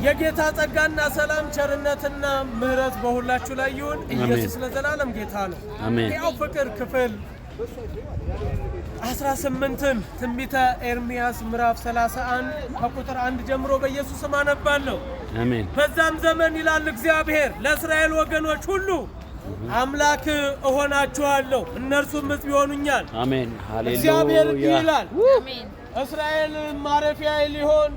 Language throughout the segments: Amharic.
የጌታ ጸጋና ሰላም ቸርነትና ምህረት በሁላችሁ ላይ ይሁን። ኢየሱስ ለዘላለም ጌታ ነው። አሜን። ያው ፍቅር ክፍል 18 ትንቢተ ኤርምያስ ምዕራፍ 31 ከቁጥር 1 ጀምሮ በኢየሱስ ስም አነባለሁ። አሜን። በዛም ዘመን ይላል እግዚአብሔር ለእስራኤል ወገኖች ሁሉ አምላክ እሆናቸዋለሁ እነርሱም ሕዝብ ይሆኑኛል። አሜን። ሃሌሉያ። እግዚአብሔር ይላል አሜን። እስራኤል ማረፊያ ሊሆን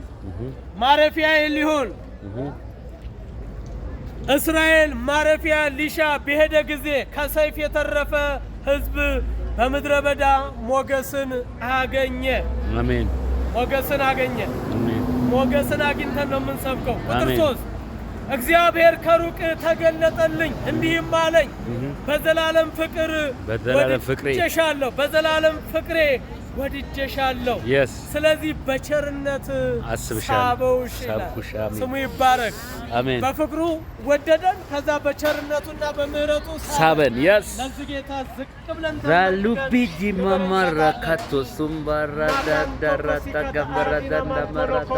እስራኤል ማረፊያ ሊሻ በሄደ ጊዜ ከሰይፍ የተረፈ ሕዝብ በምድረ በዳ ሞገስን አገኘ። አሜን። ሞገስን አገኘ። አሜን። ሞገስን አግኝተን ነው የምንሰብከው። ቁጥር 3 እግዚአብሔር ከሩቅ ተገለጠልኝ እንዲህም አለኝ በዘላለም ፍቅሬ ወድጄሻለሁ ስለዚህ በቸርነት ሳበውሽ ስሙ ይባረክ። አሜን። በፍቅሩ ወደደን ከዛ በቸርነቱና በምህረቱ ሳበን። ለዚህ ጌታ ዝቅ ብለን ዛሉቢጂ ማማራካቶ ሱምባራ ዳዳራታ ገምበራዳ እንደመራታ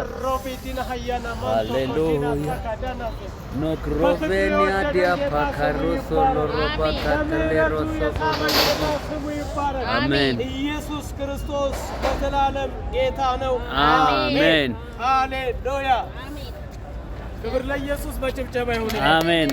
ሃሌሉያ ኖክሮቬኒያ ዲያፓካሩሶ ሎሮባ ካተሌሮሶ አሜን። ኢየሱስ ክርስቶስ ለዘላለም ጌታ ነው። አሜን። ሃሌሉያ ክብር ለኢየሱስ በጭብጨባ ይሁን። አሜን።